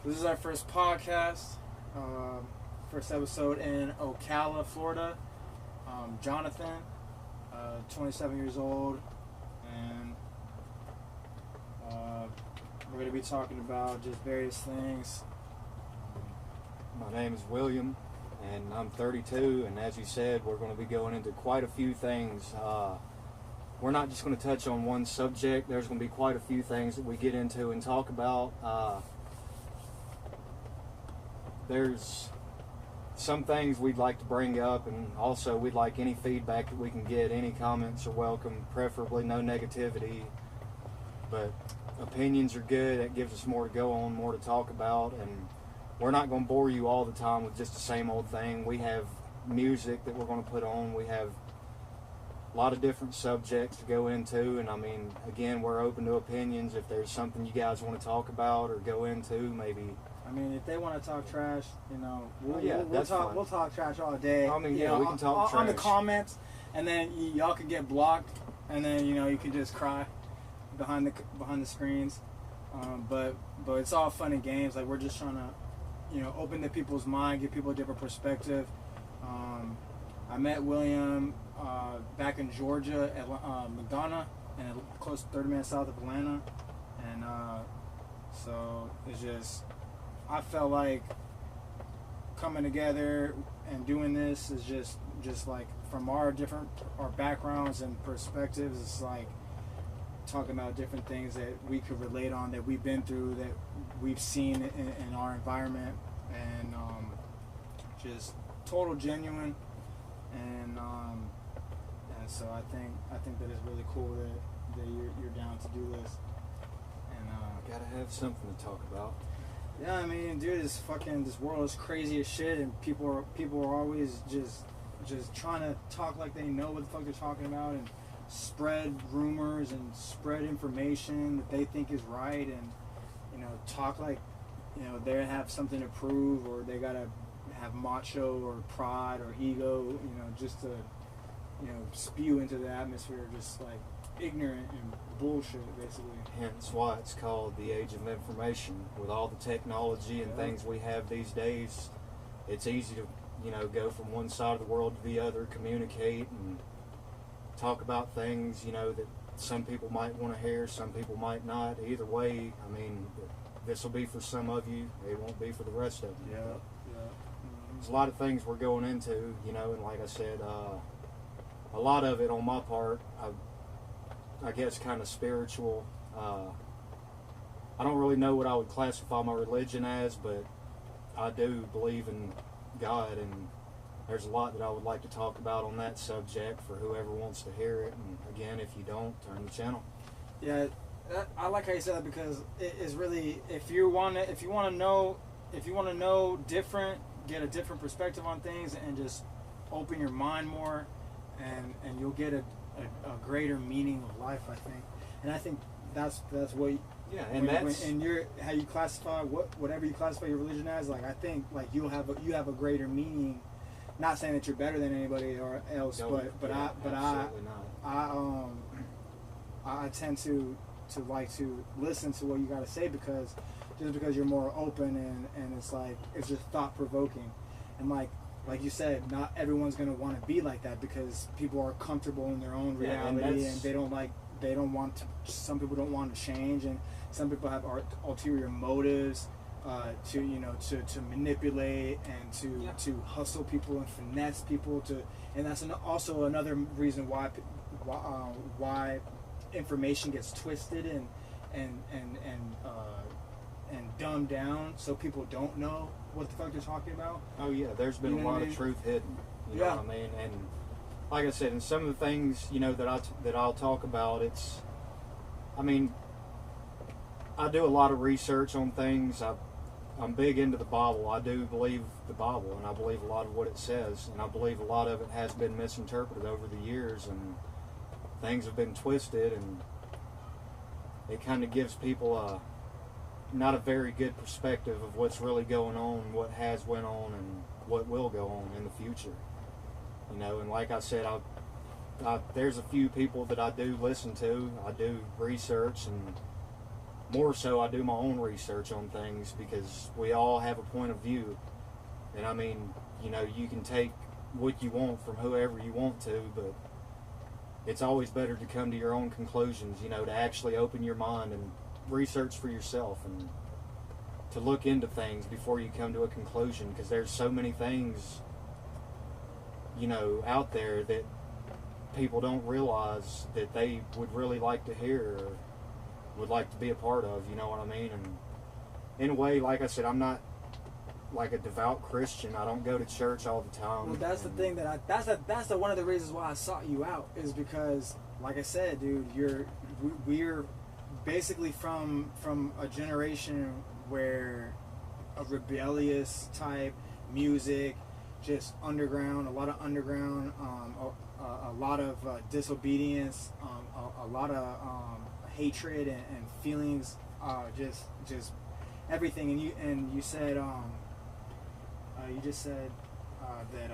This is our first podcast, first episode in Ocala, Florida. Jonathan, 27 years old, and we're going to be talking about just various things. My name is William, and I'm 32, and as you said, we're going to be going into quite a few things. We're not just going to touch on one subject. There's going to be quite a few things that we get into and talk about. There's some things we'd like to bring up, and also we'd like any feedback that we can get. Any comments are welcome, preferably no negativity, but opinions are good. That gives us more to go on, more to talk about, and we're not going to bore you all the time with just the same old thing. We have music that we're going to put on. We have a lot of different subjects to go into, and I mean, again, we're open to opinions. If there's something you guys want to talk about or go into, maybe. I mean, if they want to talk trash, we'll fine. We'll talk trash all day. I mean, we can talk trash on the comments, and then y'all can get blocked, and then you can just cry behind the screens. But it's all fun and games. Like, we're just trying to open the people's mind, give people a different perspective. I met William back in Georgia at Madonna, and close to 30 minutes south of Atlanta, and so it's just. I felt like coming together and doing this is just like from our backgrounds and perspectives. It's like talking about different things that we could relate on, that we've been through, that we've seen in our environment, and just total genuine. And so I think that it's really cool that you're down to do this. And Gotta have something to talk about. Yeah, I mean, dude, this world is crazy as shit, and people are always just trying to talk like they know what the fuck they're talking about, and spread rumors and spread information that they think is right, and talk like they have something to prove, or they gotta have macho or pride or ego, just to spew into the atmosphere, just like ignorant and bullshit, basically. Hence why it's called the age of information. With all the technology and things we have these days, it's easy to go from one side of the world to the other, communicate and talk about things that some people might want to hear, some people might not. Either way, I mean, this will be for some of you, it won't be for the rest of you. Yeah. Mm-hmm. There's a lot of things we're going into, and like I said, a lot of it on my part, I guess kind of spiritual. I don't really know what I would classify my religion as, but I do believe in God, and there's a lot that I would like to talk about on that subject for whoever wants to hear it. And again, if you don't, turn the channel. Yeah, I like how you said that, because it is really, if you want to know different, get a different perspective on things, and just open your mind more, and you'll get a greater meaning of life, I think. And I think that's what. Yeah, and how you classify whatever you classify your religion as. Like, I think like you have a greater meaning. Not saying that you're better than anybody or else, but I tend to like to listen to what you got to say, because you're more open, and it's just thought provoking, and like you said, not everyone's gonna want to be like that, because people are comfortable in their own reality, and some people don't want to change, and some people have ulterior motives to manipulate and to hustle people and finesse people, and that's also another reason why information gets twisted and dumbed down, so people don't know what the fuck they're talking about. Oh yeah, there's been a lot of truth hidden. You know what I mean? And like I said, and some of the things that I'll talk about, I do a lot of research on things. I'm big into the Bible. I do believe the Bible, and I believe a lot of what it says, and I believe a lot of it has been misinterpreted over the years, and things have been twisted, and it kind of gives people not a very good perspective of what's really going on, what has went on, and what will go on in the future. And like I said, there's a few people that I do listen to. I do research, and more so I do my own research on things, because we all have a point of view. And I mean, you know, you can take what you want from whoever you want to, but it's always better to come to your own conclusions, you know, to actually open your mind and research for yourself and to look into things before you come to a conclusion, because there's so many things, you know, out there that people don't realize that they would really like to hear or would like to be a part of, you know what I mean? And in a way, like I said, I'm not like a devout Christian. I don't go to church all the time. Well, that's the thing that's one of the reasons why I sought you out, is because, like I said, dude, we're basically from a generation where a rebellious type music, just underground, a lot of underground, a lot of disobedience, a lot of hatred and feelings, just everything. And you said you just said that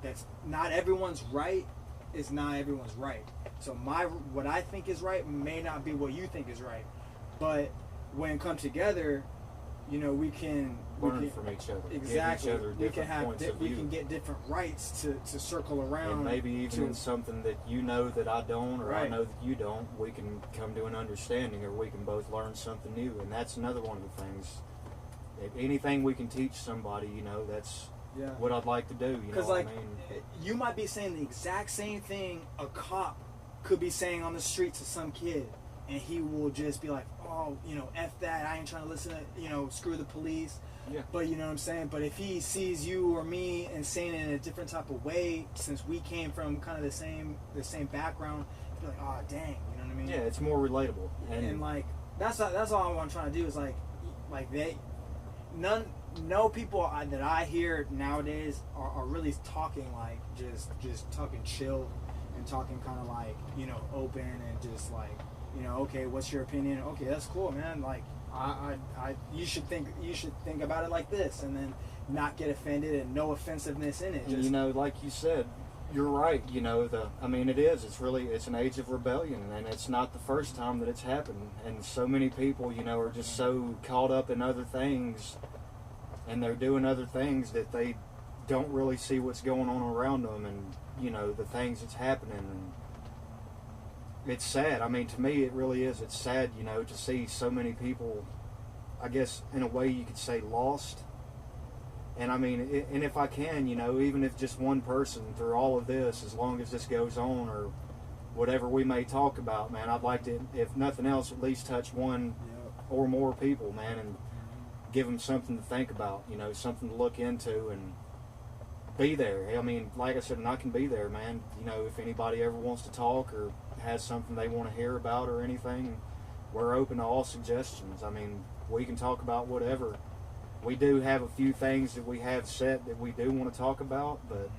that's not everyone's right is not everyone's right. So what I think is right may not be what you think is right, but when it comes together, you know, we can learn from each other. Exactly. Give each other different points of view. We can get different rights to circle around. And maybe even in something that you know that I don't, or right. I know that you don't, we can come to an understanding, or we can both learn something new. And that's another one of the things. If anything we can teach somebody, you know, that's what I'd like to do. You know Because, what like, I mean? You might be saying the exact same thing a cop could be saying on the street to some kid, and he will just be like, oh, you know, F that, I ain't trying to listen to, you know, screw the police. Yeah. But you know what I'm saying? But if he sees you or me and saying it in a different type of way, since we came from kind of the same background, he'd be like, oh, dang, you know what I mean? Yeah, it's more relatable. And like, that's all I'm trying to do is like no people that I hear nowadays are really talking like just talking chill and talking kind of like, you know, open and just like, you know, okay, what's your opinion? Okay, that's cool, man. Like, you should think about it like this, and then not get offended and no offensiveness in it. And, you know, like you said, you're right. You know, it's an age of rebellion, and it's not the first time that it's happened. And so many people, you know, are just so caught up in other things, and they're doing other things that they don't really see what's going on around them, and, you know, the things that's happening. And it's sad. I mean, to me, it really is. It's sad, you know, to see so many people, I guess, in a way you could say, lost. And I mean, and if I can, you know, even if just one person through all of this, as long as this goes on, or whatever we may talk about, man, I'd like to, if nothing else, at least touch one or more people, man, and give them something to think about, you know, something to look into, and be there. I mean, like I said, and I can be there, man. You know, if anybody ever wants to talk or has something they want to hear about or anything, we're open to all suggestions. I mean, we can talk about whatever. We do have a few things that we have set that we do want to talk about, but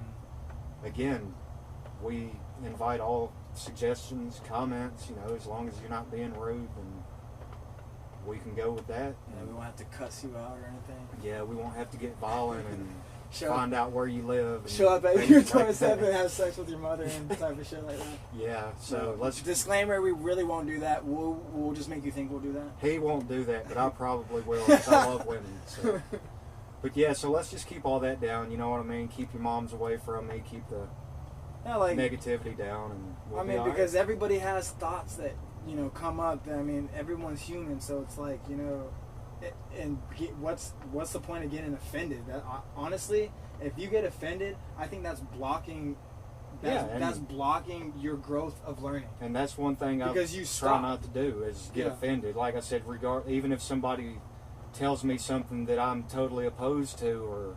again, we invite all suggestions, comments, you know, as long as you're not being rude, then we can go with that. Yeah, we won't have to cuss you out or anything. Yeah, we won't have to get violent and Show find out where you live. Show up at your doorstep and have sex with your mother and type of shit like that. Yeah, so let's... Disclaimer, we really won't do that. We'll just make you think we'll do that. He won't do that, but I probably will, because I love women. So. But yeah, so let's just keep all that down, you know what I mean? Keep your moms away from me, keep the negativity down, and we'll be all right. Because everybody has thoughts that, you know, come up. I mean, everyone's human, so it's like, you know... And what's the point of getting offended? That honestly, if you get offended, I think that's blocking. That's blocking your growth of learning. And that's one thing I try not to do is get offended. Like I said, even if somebody tells me something that I'm totally opposed to or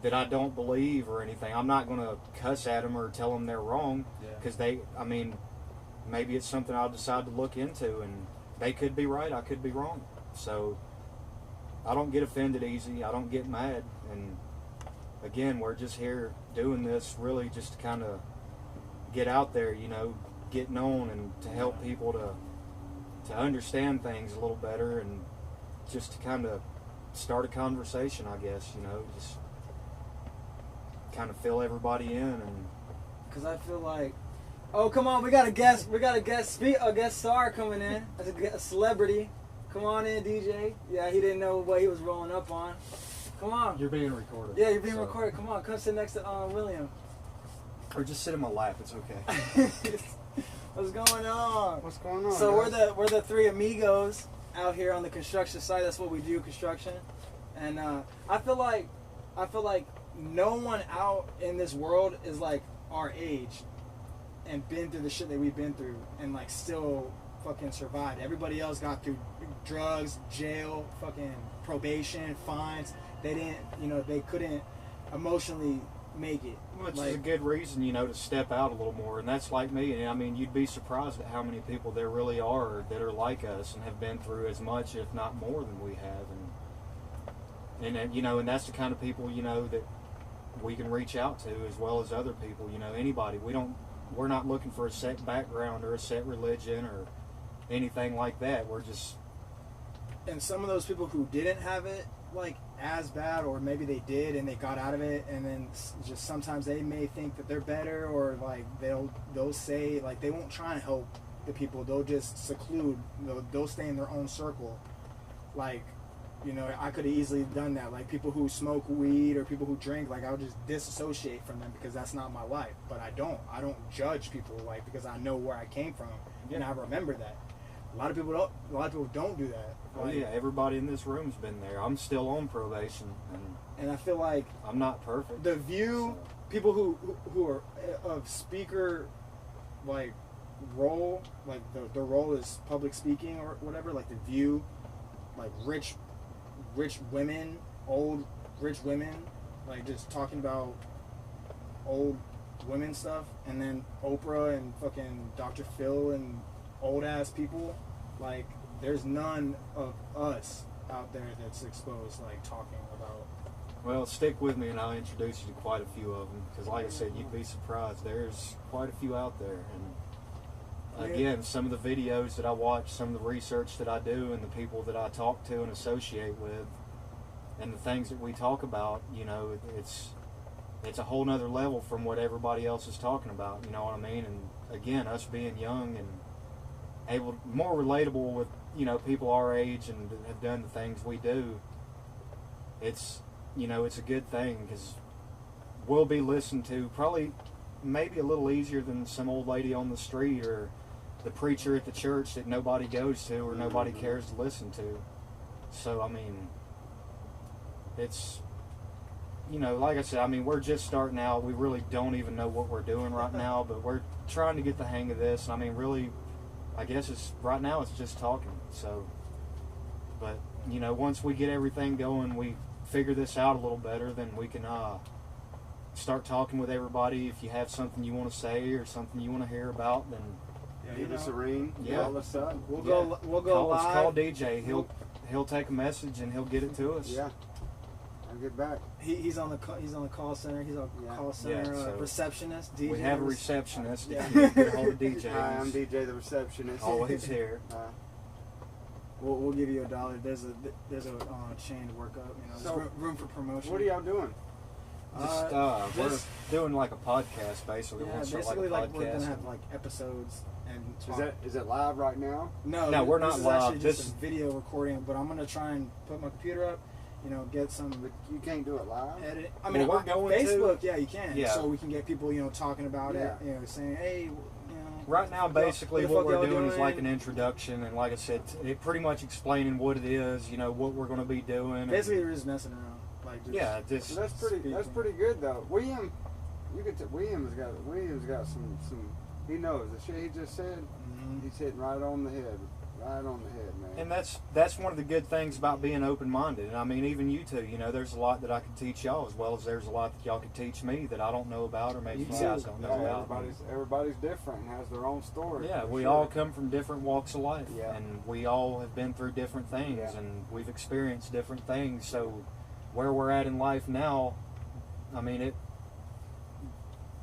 that I don't believe or anything, I'm not going to cuss at them or tell them they're wrong, because maybe it's something I'll decide to look into, and they could be right, I could be wrong. So I don't get offended easy. I don't get mad. And again, we're just here doing this really just to kind of get out there, you know, get known, and to help people to understand things a little better, and just to kind of start a conversation, I guess, you know, just kind of fill everybody in. And because I feel like Oh, come on, we got a guest star coming in. A celebrity. Come on in, DJ. Yeah, he didn't know what he was rolling up on. Come on. You're being recorded. Yeah, you're being recorded. Come on, come sit next to William. Or just sit in my lap. It's okay. What's going on? What's going on? So guys? we're the three amigos out here on the construction site. That's what we do, construction. And I feel like no one out in this world is like our age and been through the shit that we've been through and like still fucking survived. Everybody else got through drugs, jail, fucking probation, fines. They didn't, they couldn't emotionally make it. Which is a good reason, to step out a little more. And that's like me. And I mean, you'd be surprised at how many people there really are that are like us and have been through as much, if not more, than we have. And and that's the kind of people, that we can reach out to, as well as other people, anybody. We're not looking for a set background or a set religion or anything like that. We're just... And some of those people who didn't have it, like, as bad, or maybe they did and they got out of it, and then just sometimes they may think that they're better, or like they'll say, like, they won't try and help the people. They'll just seclude. They'll stay in their own circle. Like, I could have easily done that. Like, people who smoke weed or people who drink, like, I would just disassociate from them because that's not my life. But I don't judge people, like, because I know where I came from and I remember that. A lot of people don't do that. Oh yeah, everybody in this room's been there. I'm still on probation, and I feel like I'm not perfect. The View, people who are of speaker, like, role, like the role is public speaking or whatever. Like The View, like rich women, old rich women, like just talking about old women stuff, and then Oprah and fucking Dr. Phil and old ass people. Like, there's none of us out there that's exposed, like, talking about. Well, stick with me and I'll introduce you to quite a few of them, because like I said, you'd be surprised. There's quite a few out there. And again, some of the videos that I watch, some of the research that I do, and the people that I talk to and associate with, and the things that we talk about, it's a whole nother level from what everybody else is talking about, you know what I mean? And again, us being young and more relatable with, people our age and have done the things we do, it's a good thing, because we'll be listened to probably maybe a little easier than some old lady on the street or the preacher at the church that nobody goes to or nobody cares to listen to. So, I mean, it's, like I said, I mean, we're just starting out. We really don't even know what we're doing right now, but we're trying to get the hang of this. And I mean, really, I guess right now it's just talking. So, but, once we get everything going, we figure this out a little better, then we can start talking with everybody. If you have something you want to say or something you want to hear about, then give us a ring. Yeah, all of a sudden we'll go live. Call DJ. He'll take a message and he'll get it to us. Yeah, I'll get back. He's on the call center. He's a call center so receptionist. DJ. We have a receptionist. Yeah. Get a hold of DJ. Hi, I'm DJ, the receptionist. Always here. We'll give you $1. There's a chain to work up. So, there's room for promotion. What are y'all doing? We're doing like a podcast, basically. Yeah, basically, like we're gonna have like episodes and talk. Is it live right now? No, we're not this is live. actually just a video recording, but I'm gonna try and put my computer up. Get some. But you can't do it live. Edit. I mean, we're going Facebook. Yeah, you can. Yeah. So we can get people, talking about it. Saying, hey. Right now, basically, what we're doing is like an doing? introduction, and like I said, it pretty much explaining what it is, what we're going to be doing. Basically, we're just messing around. Like, just, So that's pretty good though. William's got some. He knows the shit he just said. Mm-hmm. He's hitting right on the head. Right on the head, man. And that's one of the good things about being open-minded. And I mean, even you two, there's a lot that I can teach y'all, as well as there's a lot that y'all can teach me that I don't know about, or maybe you guys don't know about. Everybody's different and has their own story. Yeah, we all come from different walks of life, Yeah. and we all have been through different things, Yeah. and we've experienced different things. So where we're at in life now, I mean,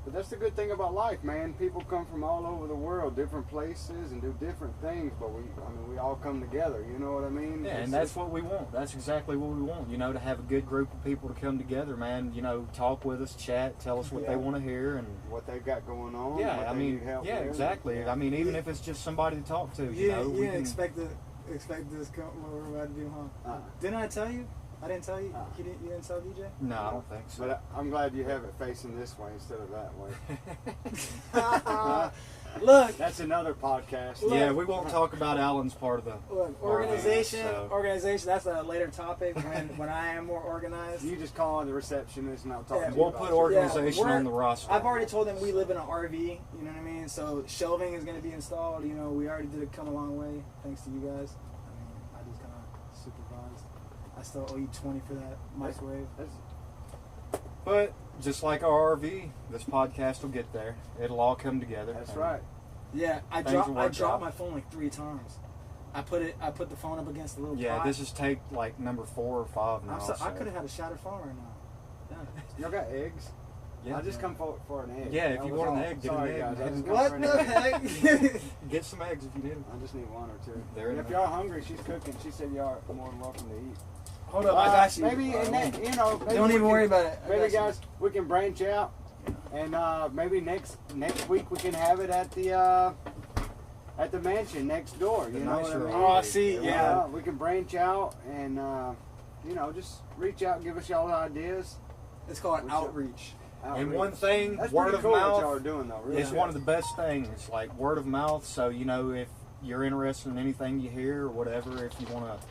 But that's the good thing about life, man. People come from all over the world, different places, and do different things. But we all come together. You know what I mean? Yeah, It's and that's just- what we want. That's exactly what we want. You know, to have a good group of people to come together, man. You know, talk with us, chat, tell us what they want to hear, and what they've got going on. yeah, what I they mean, need help yeah, with. exactly. Yeah. I mean, even if it's just somebody to talk to, you Yeah, know, we yeah. can, Expect this. What we're about to do, huh? Didn't I tell you? I didn't tell you. You didn't tell DJ? No, I don't think so. But I'm glad you have it facing this way instead of that way. Look, That's another podcast. Yeah, we won't talk about Alan's part of the organization. so- Organization. That's a later topic when I am more organized. You just call on the receptionist and I'll talk Yeah, to you We'll about put it. organization we're- on the roster. I've already told them we live in an RV. You know what I mean? So shelving is going to be installed. You know, we already did it come a long way thanks to you guys. I mean, I just kind of supervised. I still owe you 20 for that microwave. But just like our RV, this podcast will get there. It'll all come together. That's and right. Yeah, I Things will work dropped out. my phone like 3 times. I put the phone up against the little Yeah, pot. this is take like number 4 or 5 now. I could have had a shattered phone right now. Yeah. Y'all got eggs? Yeah. I just come for an egg. Yeah, if That you was want an all. egg, get an Sorry, egg, guys. I man. just come What for an the egg. heck? Get some eggs if you need them. I just need 1 or 2. They're And in if there. y'all hungry, she's cooking. She said y'all are more than welcome to eat. Hold up, I got you. Maybe, and then, you know, maybe Don't we even can- worry about it. I Maybe, got you. guys, we can branch out, and maybe next week we can have it at the mansion next door. You The know what I nicer mean? Oh, I see, yeah. We can branch out and you know, just reach out, and give us y'all ideas. It's called Which- outreach. And Outreach. one thing, That's word pretty of cool what mouth y'all are doing though. Really. is one of the best things. Like word of mouth. So you know, if you're interested in anything you hear or whatever, if you want to,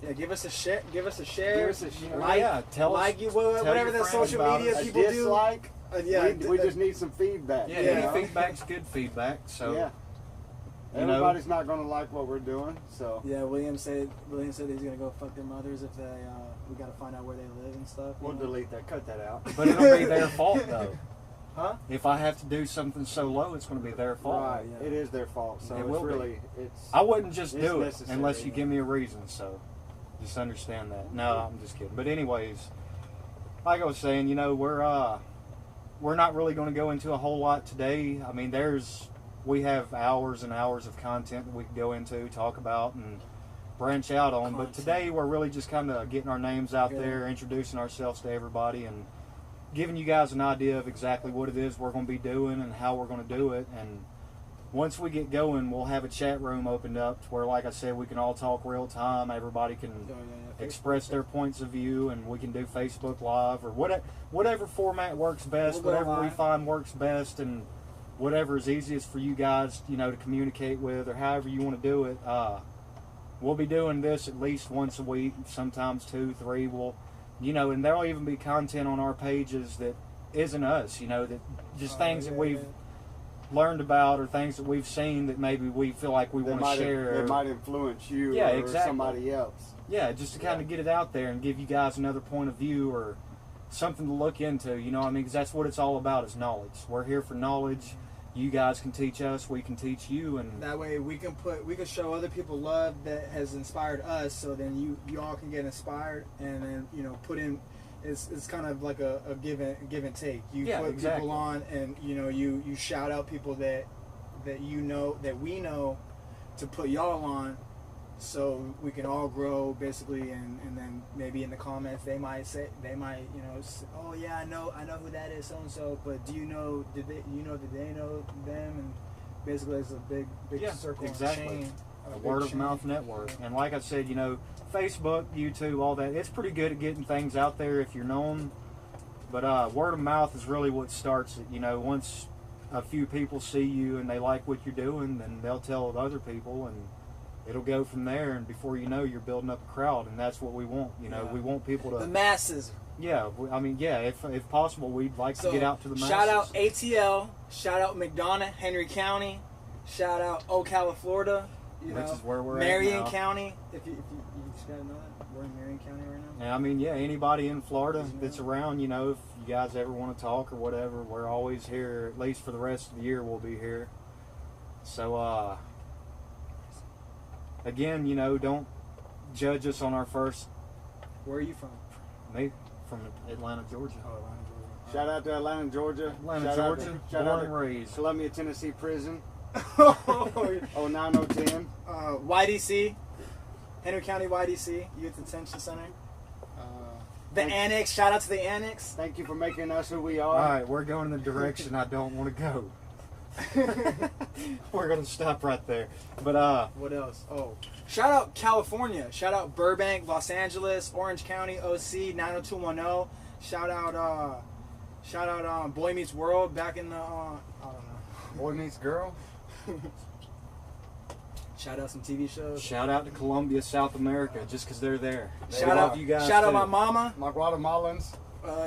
Yeah, give us a share. Give us a share. Give us a share. Like, yeah, tell us, like you, tell whatever your the friends social about media us. a people do. dislike. Yeah, we just need some feedback. Yeah, you any know? feedback's good feedback. So Yeah. you know- Everybody's not going to like what we're doing, so. Yeah, William said he's gonna go fuck their mothers if they. We gotta find out where they live and stuff. you We'll know? delete that. Cut that out. but it'll be their fault though. Huh? If I have to do something so low, it's going to be their fault. Right. yeah. It is their fault. So It it's will be. really it's. I wouldn't just It's do it necessary, unless you yeah. give me a reason. So just understand that. No, I'm just kidding. But anyways, like I was saying, you know, we're not really going to go into a whole lot today. I mean, we have hours and hours of content that we can go into, talk about, and branch out on. But today we're really just kind of getting our names out Yeah. there, introducing ourselves to everybody, and giving you guys an idea of exactly what it is we're going to be doing and how we're going to do it. And once we get going, we'll have a chat room opened up to where, like I said, we can all talk real time. Everybody can Yeah. express their points of view, and we can do Facebook Live or whatever format works best, We'll go whatever we live. find works best, and whatever is easiest for you guys, you know, to communicate with, or however you want to do it. We'll be doing this at least once a week, sometimes 2, 3. You know, and there'll even be content on our pages that isn't us, you know, that just things that we've learned about or things that we've seen that maybe we feel like we want to share. It might influence you Yeah, or exactly. somebody else. Yeah, just to kind of get it out there and give you guys another point of view or something to look into, you know what I mean? Because that's what it's all about, is knowledge. We're here for knowledge. You guys can teach us, we can teach you, and That way we can show other people love that has inspired us, so then you all can get inspired, and then put in. It's kind of like a give and take. You put exactly. people on, and you shout out people that we know to put y'all on, so we can all grow basically, and then maybe in the comments they might oh yeah, I know who that is, so and so, but did they know them, and basically it's a big circle exactly. and chain. a word of mouth network. And like I said, Facebook, YouTube, all that, it's pretty good at getting things out there if you're known. But word of mouth is really what starts it. Once a few people see you and they like what you're doing, then they'll tell other people, and it'll go from there. And before you know, you're building up a crowd, and that's what we want. We want people to. The masses. Yeah, if possible, we'd like to get out to the masses. Shout out ATL. Shout out McDonough, Henry County. Shout out Ocala, Florida. Which is where we're Marion at now. County. If you just gotta know that we're in Marion County right now. Yeah, anybody in Florida that's around, if you guys ever want to talk or whatever, we're always here. At least for the rest of the year, we'll be here. So, again, don't judge us on our first. Where are you from? Me, from Atlanta, Georgia. Oh, Atlanta, Georgia. Shout out to Atlanta, Georgia. Atlanta, Shout Georgia, Shout born out and to raised. Columbia, Tennessee prison. Oh, 09010. YDC, Henry County YDC, Youth Detention Center. The Annex, shout out to the Annex. Thank you for making us who we All are. right, we're going in the direction I don't want to go. We're going to stop right there. But, What else? Oh, shout out California. Shout out Burbank, Los Angeles, Orange County, OC, 90210. Shout out Boy Meets World back in the, I don't know. Boy meets girl. Shout out some TV shows. shout out to Colombia, South America, just because they're there. They Shout love out you guys. Shout out too. my mama. My Guatemalans.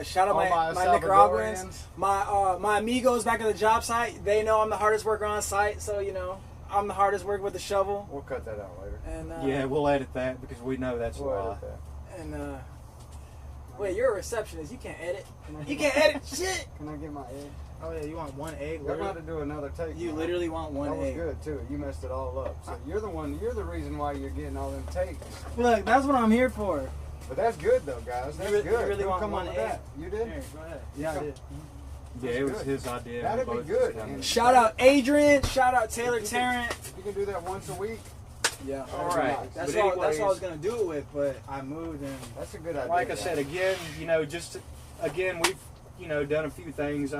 Shout out All my my Nicaraguans. Salvadorians. My amigos back at the job site. They know I'm the hardest worker on site, so you know I'm the hardest worker with the shovel. We'll cut that out later. And Yeah, we'll edit that because we know that's a We'll lie. edit that. and wait, you're a receptionist. You can't edit. You can't edit shit. Can I get my egg? Oh yeah, you want one egg? We're about to do another take. You now. literally want one That was egg. good too. You messed it all up. So you're the reason why you're getting all them takes. Look, that's what I'm here for. But that's good though, guys. That's You good. really Who want come one up with egg? that? You did? Here, go ahead. Yeah, I did. Yeah, it was good. his idea. That'd be Both good. of us done Shout out Adrian. Shout out Taylor Tarrant. If you can do that once a week, Yeah. All right. That's But all. That's all I was anyways- gonna do it with, but I moved and. that's a good idea. Like I said, again, we've done a few things.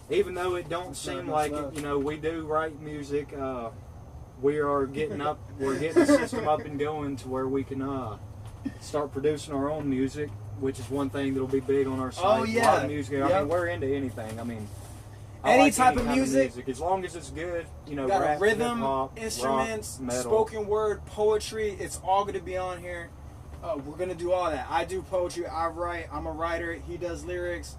Even though it don't seem like it, we do write music. We are getting up. We're getting the system up and going to where we can start producing our own music, which is one thing that'll be big on our site. Oh, A lot yeah. of music. I Yep. mean, we're into anything. I mean, I Any like type of kind music. as long as it's good. Got rap, a rhythm, hip-hop, instruments, rock, metal. spoken word, poetry. It's all going to be on here. We're going to do all that. I do poetry. I write. I'm a writer. He does lyrics.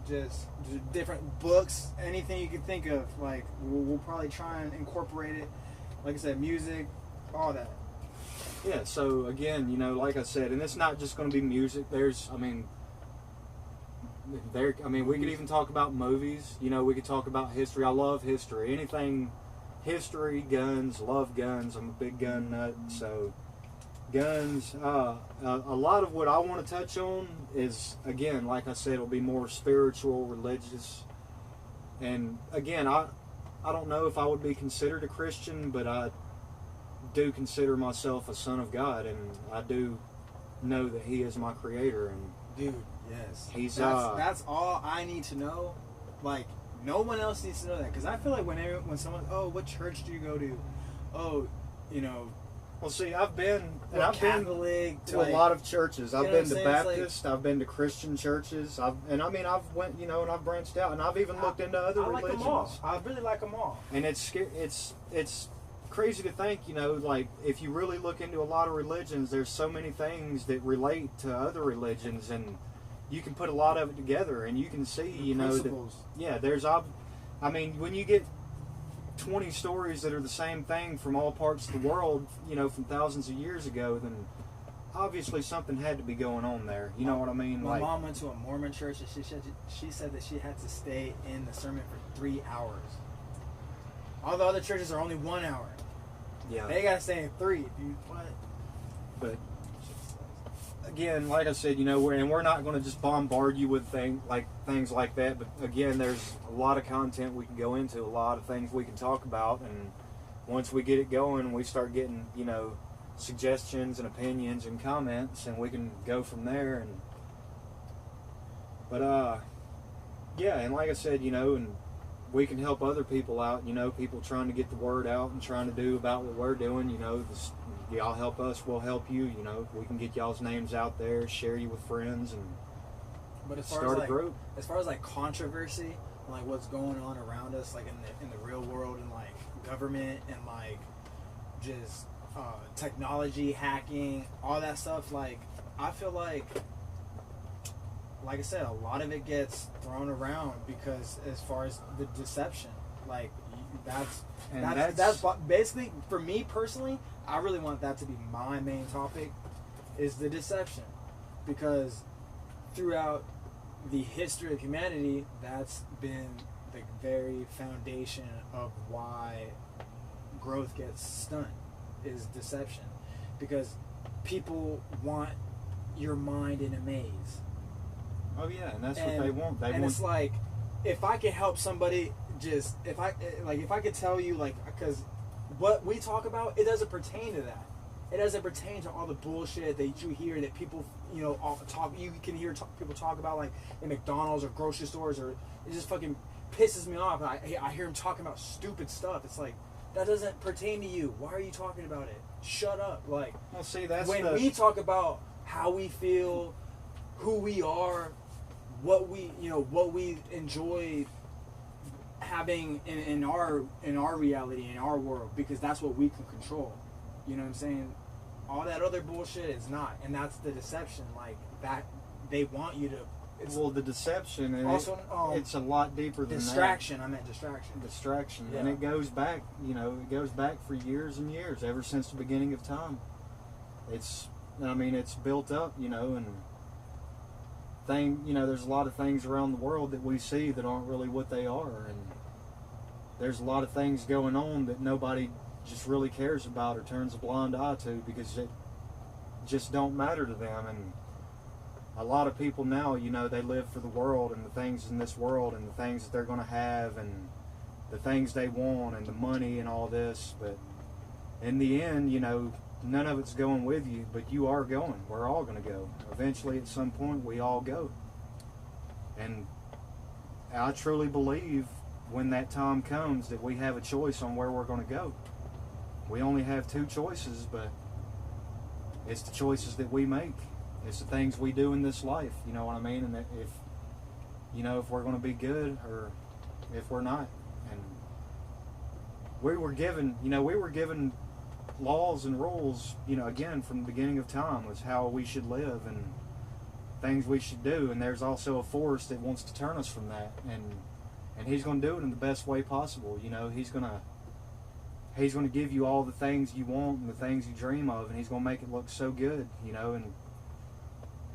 Just different books. Anything you can think of. Like, we'll probably try and incorporate it. Like I said, music, all that. Yeah, so again, like I said, and it's not just going to be music. We could even talk about movies. We could talk about history. I love history. Anything history, guns, love guns. I'm a big gun nut, so guns. A lot of what I want to touch on is, again, like I said, it'll be more spiritual, religious. And again, I don't know if I would be considered a Christian, but I do consider myself a son of God, and I do know that He is my creator. And Dude, yes. That's all I need to know. Like, no one else needs to know that. Because I feel like when someone, what church do you go to? Well, see, I've been Catholic to a lot of churches. I've You know been what to I'm saying? It's Baptist. I've been to Christian churches. I've went, and I've branched out, and I've even looked into other I like religions. them all. I really like them all. And it's crazy to think, like if you really look into a lot of religions, there's so many things that relate to other religions, and you can put a lot of it together, and you can see, Principles. when you get 20 stories that are the same thing from all parts of the world, from thousands of years ago, then obviously something had to be going on there. You know what I mean? My mom went to a Mormon church, and she said that she had to stay in the sermon for 3 hours. All the other churches are only 1 hour. Yeah. They gotta stay in 3, dude. What? But again, like I said, we're not going to just bombard you with things like that. But again, there's a lot of content we can go into, a lot of things we can talk about, and once we get it going, we start getting, suggestions and opinions and comments, and we can go from there. But and like I said, and we can help other people out, people trying to get the word out and trying to do about what we're doing, y'all help us, we'll help you, we can get y'all's names out there, share you with friends, and start a group. As far as like controversy, like what's going on around us, like in the real world, and like government and like just technology, hacking, all that stuff, like I feel like I said, a lot of it gets thrown around because as far as the deception, like that's basically, for me personally, I really want that to be my main topic, is the deception, because throughout the history of humanity, that's been the very foundation of why growth gets stunned, is deception, because people want your mind in a maze. Oh yeah, and that's what they want. They and want. it's like, if I could help somebody, if I could tell you, like, because what we talk about, it doesn't pertain to that. It doesn't pertain to all the bullshit that you hear that people, you know, talk. You can hear people talk about, like, in McDonald's or grocery stores, or it just fucking pisses me off. I hear them talking about stupid stuff. It's like, that doesn't pertain to you. Why are you talking about it? Shut up. Like, Well, see, that's when we talk about how we feel, who we are, what we enjoy having in our reality, in our world, because that's what we can control. You know what I'm saying? All that other bullshit is not, and that's the deception. Like, that they want you to. It's well, the deception, and also it's a lot deeper than distraction. I meant distraction. Distraction, Yeah. and it goes back. You know, it goes back for years and years, ever since the beginning of time. It's built up. You know, and there's a lot of things around the world that we see that aren't really what they are, and there's a lot of things going on that nobody just really cares about or turns a blind eye to, because it just don't matter to them. And a lot of people now, you know, they live for the world and the things in this world and the things that they're going to have and the things they want and the money and all this. But in the end, you know, none of it's going with you, but you are going. We're all going to go. Eventually, at some point, we all go. And I truly believe when that time comes that we have a choice on where we're going to go. We only have two choices, but it's the choices that we make. It's the things we do in this life, you know what I mean? And if we're going to be good or if we're not. And we were given laws and rules, you know, again, from the beginning of time, was how we should live and things we should do. And there's also a force that wants to turn us from that. And he's going to do it in the best way possible. You know, he's going to give you all the things you want and the things you dream of, and he's going to make it look so good, you know, and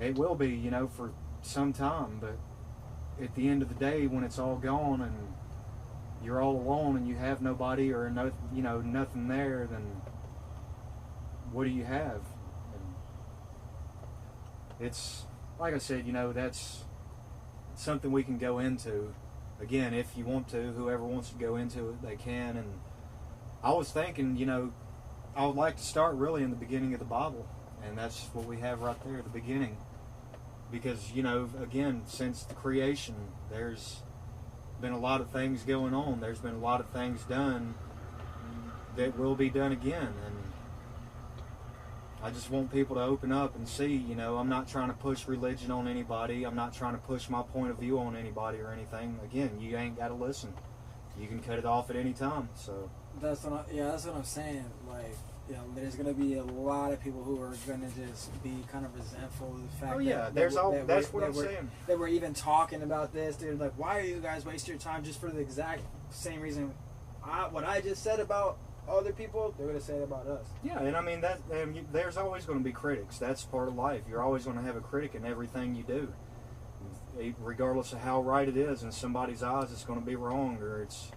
it will be, you know, for some time. But at the end of the day, when it's all gone and you're all alone and you have nobody or no, you know, nothing there, then what do you have? And it's, like I said, you know, that's something we can go into. Again, if you want to, whoever wants to go into it, they can. And I was thinking, you know, I would like to start really in the beginning of the Bible, and that's what we have right there at the beginning. Because, you know, again, since the creation, there's been a lot of things going on. There's been a lot of things done that will be done again. And I just want people to open up and see, you know, I'm not trying to push religion on anybody. I'm not trying to push my point of view on anybody or anything. Again, you ain't got to listen. You can cut it off at any time, so. That's what I'm saying. Like, you know, there's gonna be a lot of people who are gonna just be kind of resentful of the fact. Oh yeah, that's what I'm saying. That we're even talking about this, dude. Like, why are you guys wasting your time just for the exact same reason? What I just said about other people, they're gonna say it about us. Yeah, and I mean there's always going to be critics. That's part of life. You're always going to have a critic in everything you do, regardless of how right it is. In somebody's eyes, it's going to be wrong, or it's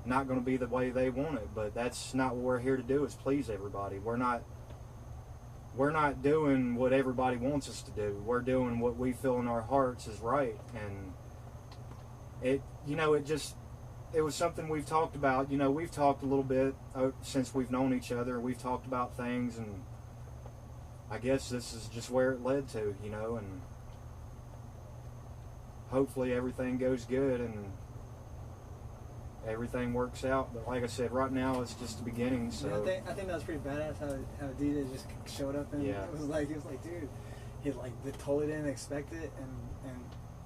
not going to be the way they want it. But that's not what we're here to do, is please everybody. We're not doing what everybody wants us to do. We're doing what we feel in our hearts is right. And it was something we've talked about. You know, we've talked a little bit since we've known each other. We've talked about things, and I guess this is just where it led to, you know, and hopefully everything goes good and everything works out. But like I said, right now it's just the beginning. So yeah, I think that was pretty badass how DJ just showed up, and yeah. it was like dude, he they totally didn't expect it, and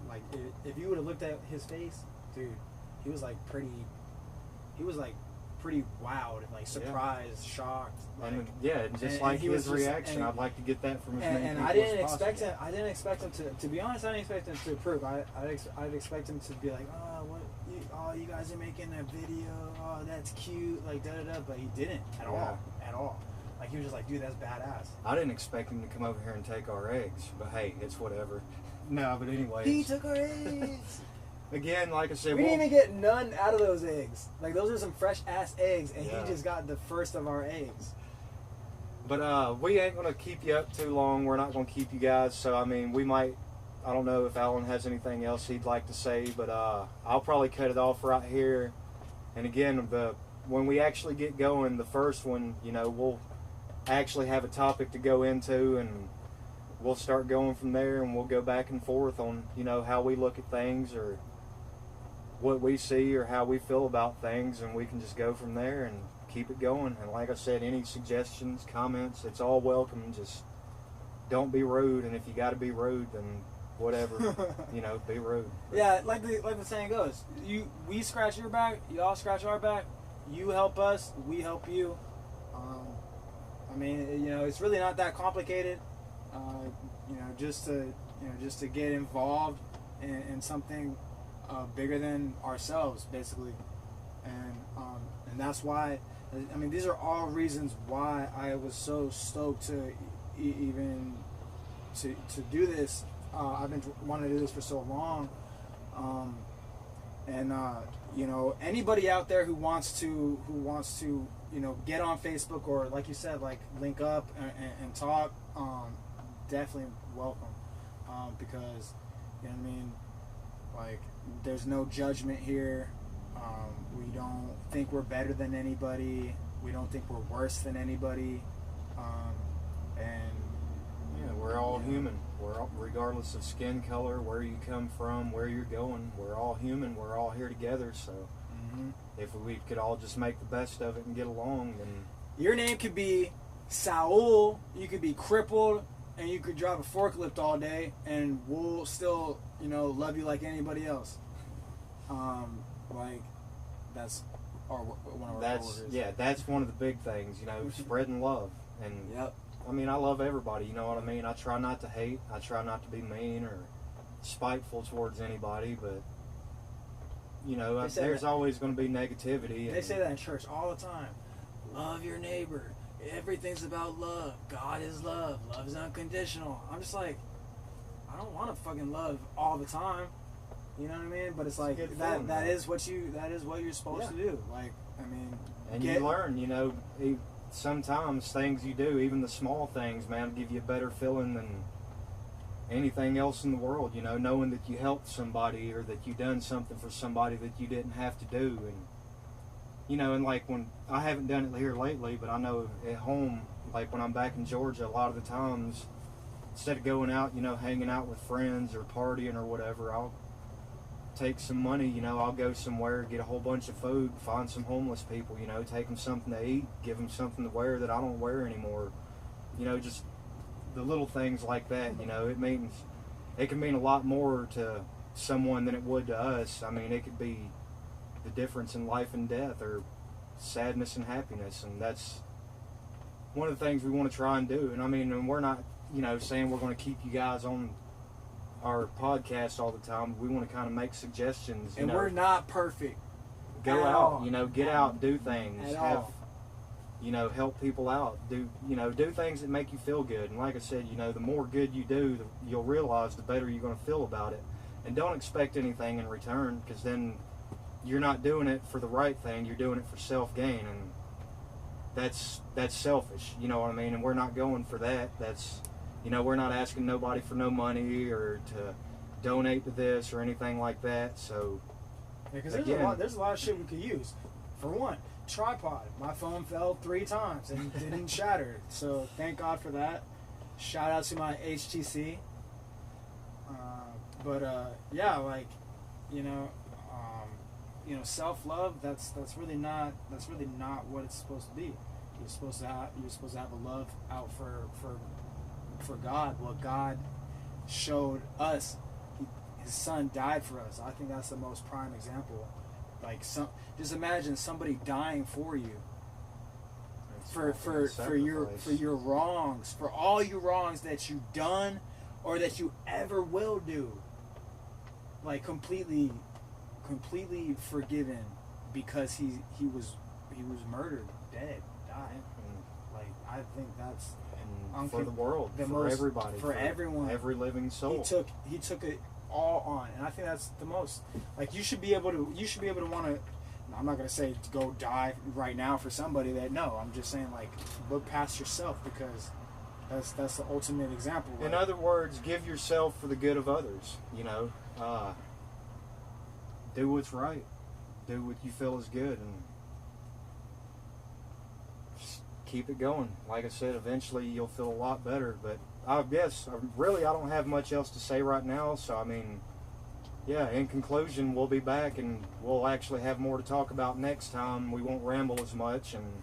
like if you would have looked at his face, dude, he was pretty wowed, like surprised, shocked, like, and his reaction. I'd like to get that from as many people I didn't as expect possible. I didn't expect him to be honest. I didn't expect him to approve. I'd expect him to be like, you guys are making a video. Oh, that's cute. Like da da da. But he didn't at all. Like, he was just like, dude, that's badass. I didn't expect him to come over here and take our eggs, but hey, it's whatever. No, but anyway. He took our eggs. Again, like I said, we didn't even get none out of those eggs. Like, those are some fresh ass eggs, and yeah. he just got the first of our eggs. But we ain't gonna keep you up too long. We're not gonna keep you guys. So I mean, we might I don't know if Alan has anything else he'd like to say, but I'll probably cut it off right here. And again, when we actually get going, the first one, you know, we'll actually have a topic to go into, and we'll start going from there, and we'll go back and forth on, you know, how we look at things or what we see or how we feel about things, and we can just go from there and keep it going. And like I said, any suggestions, comments, it's all welcome. Just don't be rude, and if you got to be rude, then whatever, you know, be rude. Yeah, like the saying goes, we scratch your back, y'all scratch our back. You help us, we help you. I mean, you know, it's really not that complicated. You know, just to get involved in something bigger than ourselves, basically, and that's why. I mean, these are all reasons why I was so stoked to even to do this. I've been wanting to do this for so long, and you know, anybody out there who wants to you know, get on Facebook or, like you said, like link up and talk, definitely welcome, because, you know what I mean, like, there's no judgment here. We don't think we're better than anybody. We don't think we're worse than anybody, and yeah, we're all human. We're all, regardless of skin color, where you come from, where you're going, we're all human. We're all here together. So if we could all just make the best of it and get along, then your name could be Saul. You could be crippled, and you could drive a forklift all day, and we'll still, you know, love you like anybody else. Like, that's one of our that's that's one of the big things, you know, spreading love. And yep. I mean, I love everybody, you know what I mean? I try not to hate. I try not to be mean or spiteful towards anybody, but, you know, there's always going to be negativity. They say that in church all the time. Love your neighbor. Everything's about love. God is love. Love is unconditional. I'm just like, I don't want to fucking love all the time. You know what I mean? But it's like that is what you're supposed to do. Like, I mean, and you learn, you know, sometimes things you do, even the small things, man, give you a better feeling than anything else in the world, you know, knowing that you helped somebody or that you done something for somebody that you didn't have to do. And, you know, and like when I haven't done it here lately, but I know at home, like when I'm back in Georgia, a lot of the times, instead of going out, you know, hanging out with friends or partying or whatever, I'll take some money, you know, I'll go somewhere, get a whole bunch of food, find some homeless people, you know, take them something to eat, give them something to wear that I don't wear anymore. You know, just the little things like that, you know, it can mean a lot more to someone than it would to us. I mean, it could be the difference in life and death, or sadness and happiness, and that's one of the things we want to try and do. And I mean, and we're not, you know, saying we're going to keep you guys on our podcast all the time. We want to kind of make suggestions. And we're not perfect. Go out, you know, get out, do things, you know, help people out, do things that make you feel good. And like I said, you know, the more good you do, you'll realize the better you're going to feel about it. And don't expect anything in return, because then you're not doing it for the right thing. You're doing it for self-gain, and that's selfish. You know what I mean? And we're not going for that. That's, you know, we're not asking nobody for no money or to donate to this or anything like that. So, because there's a lot of shit we could use. For one, tripod. My phone fell 3 times and didn't shatter. So thank God for that. Shout out to my HTC. Yeah, like, you know, self-love. That's really not what it's supposed to be. You're supposed to have a love out for God. What God showed us, His Son died for us. I think that's the most prime example. Like, just imagine somebody dying for you, for your wrongs, for all your wrongs that you've done or that you ever will do. Like, completely forgiven because he was murdered, dead, died. Like, I think that's for the world, for everybody, for everyone, every living soul. He took it all on, and I think that's the most. Like, you should be able to want to. I'm not gonna say to go die right now for somebody that. No, I'm just saying, like, look past yourself, because That's the ultimate example. In other words, give yourself for the good of others. You know, do what's right, do what you feel is good, and just keep it going. Like I said, eventually you'll feel a lot better. But I guess really I don't have much else to say right now. So I mean, yeah. In conclusion, we'll be back and we'll actually have more to talk about next time. We won't ramble as much, and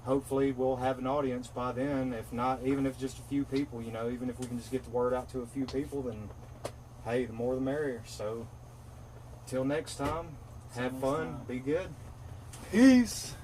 hopefully we'll have an audience by then. If not, even if just a few people, you know, even if we can just get the word out to a few people, then hey, the more the merrier. So till next time, have fun, be good. Peace.